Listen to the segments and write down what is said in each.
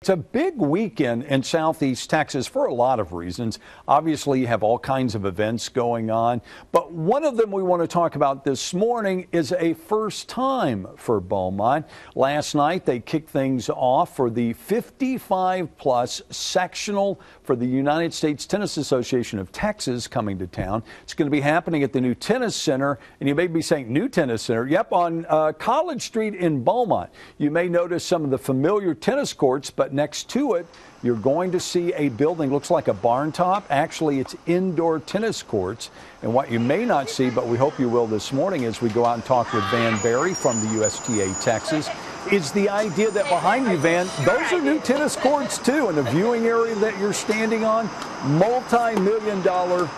It's a big weekend in Southeast Texas for a lot of reasons. Obviously, you have all kinds of events going on, but one of them we want to talk about this morning is a first time for Beaumont. Last night, they kicked things off for the 55-plus sectional for the United States Tennis Association of Texas coming to town. It's going to be happening at the new tennis center, and you may be saying new tennis center. Yep, on College Street in Beaumont. You may notice some of the familiar tennis courts, but next to it, you're going to see a building, looks like a barn top. Actually, it's indoor tennis courts. And what you may not see, but we hope you will this morning as we go out and talk with Van Berry from the USTA Texas, is the idea that behind you, Van, those are new tennis courts too. And the viewing area that you're standing on, multi-million-dollar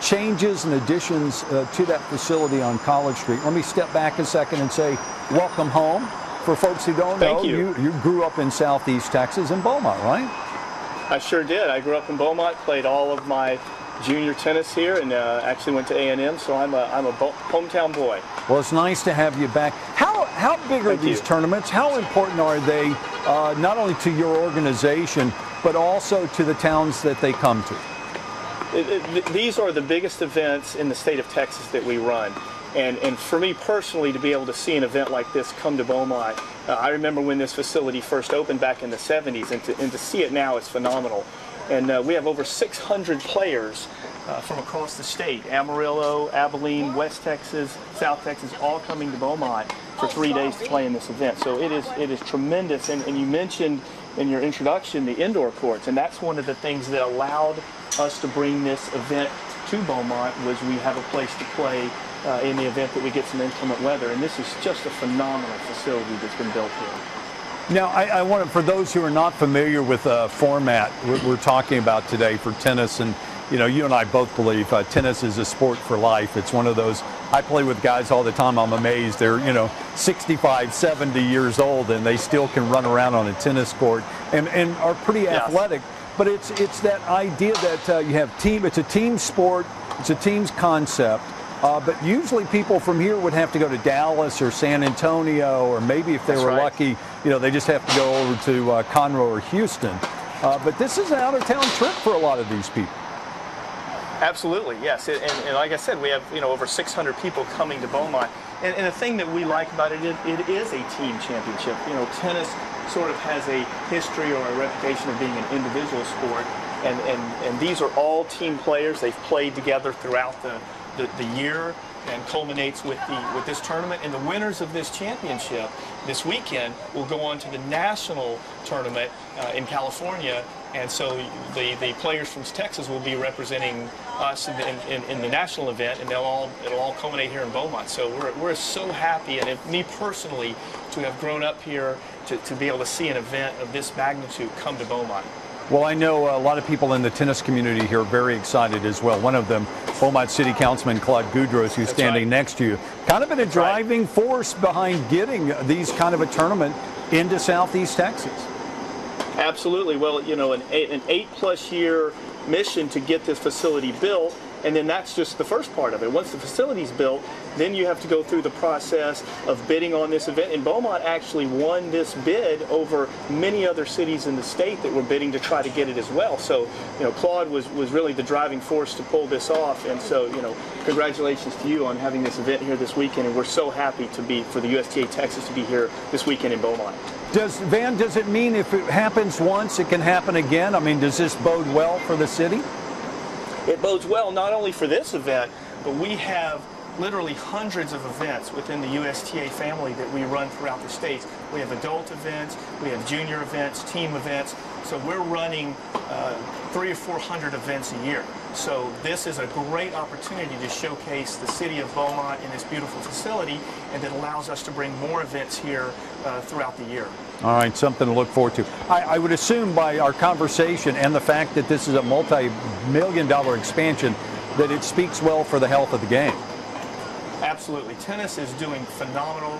changes and additions to that facility on College Street. Let me step back a second and say welcome home. For folks who don't know, you grew up in Southeast Texas in Beaumont, right? I sure did. I grew up in Beaumont, played all of my junior tennis here, and actually went to A&M, so I'm a hometown boy. Well, it's nice to have you back. How big are these tournaments? How important are they, not only to your organization, but also to the towns that they come to? These are the biggest events in the state of Texas that we run. And for me personally, to be able to see an event like this come to Beaumont, I remember when this facility first opened back in the 70s, and to see it now is phenomenal. And we have over 600 players from across the state, Amarillo, Abilene, West Texas, South Texas, all coming to Beaumont for 3 days to play in this event. So it is tremendous. And you mentioned in your introduction the indoor courts, and that's one of the things that allowed us to bring this event to Beaumont, was we have a place to play in the event that we get some inclement weather. And this is just a phenomenal facility that's been built here. Now, I want to, for those who are not familiar with the format we're talking about today for tennis, and you know, you and I both believe tennis is a sport for life. It's one of those, I play with guys all the time. I'm amazed. They're, 65, 70 years old, and they still can run around on a tennis court and are pretty athletic. But it's that idea that you have it's a team sport, it's a team's concept. But usually people from here would have to go to Dallas or San Antonio, or maybe if they were lucky, they just have to go over to Conroe or Houston. But this is an out-of-town trip for a lot of these people. Absolutely, yes. And like I said, we have over 600 people coming to Beaumont. And the thing that we like about it is a team championship. Tennis sort of has a history or a reputation of being an individual sport. And these are all team players. They've played together throughout the year, and culminates with this tournament. And the winners of this championship this weekend will go on to the national tournament in California. And so the players from Texas will be representing us in the national event, and it'll all culminate here in Beaumont. So we're so happy, and me personally, to have grown up here to be able to see an event of this magnitude come to Beaumont. Well, I know a lot of people in the tennis community here are very excited as well. One of them, Beaumont City Councilman Claude Goudreau, who's standing next to you, kind of been a driving force behind getting these kind of a tournament into Southeast Texas. Absolutely. Well, an 8+ year mission to get this facility built, and then that's just the first part of it. Once the facility's built, then you have to go through the process of bidding on this event. And Beaumont actually won this bid over many other cities in the state that were bidding to try to get it as well. So, Claude was really the driving force to pull this off. And so, congratulations to you on having this event here this weekend. And we're so happy for the USTA Texas to be here this weekend in Beaumont. Van, does it mean if it happens once, it can happen again? I mean, does this bode well for the city? It bodes well not only for this event, but we have literally hundreds of events within the USTA family that we run throughout the states. We have adult events, we have junior events, team events. So we're running 300 or 400 events a year. So this is a great opportunity to showcase the city of Beaumont in this beautiful facility, and it allows us to bring more events here throughout the year. All right, something to look forward to. I would assume by our conversation and the fact that this is a multi-million-dollar expansion that it speaks well for the health of the game. Absolutely. Tennis is doing phenomenal.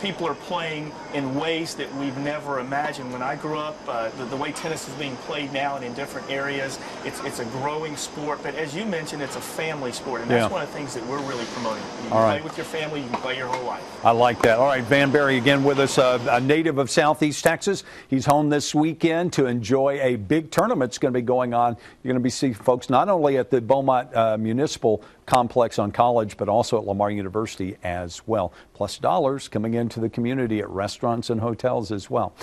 people are playing in ways that we've never imagined. When I grew up, the way tennis is being played now and in different areas, it's a growing sport. But as you mentioned, it's a family sport, and that's one of the things that we're really promoting. You can play with your family, you can play your whole life. I like that. All right, Van Berry again with us, a native of Southeast Texas. He's home this weekend to enjoy a big tournament that's going to be going on. You're going to be seeing folks not only at the Beaumont Municipal Complex on College, but also at Lamar University as well. Plus dollars coming into the community at restaurants and hotels as well.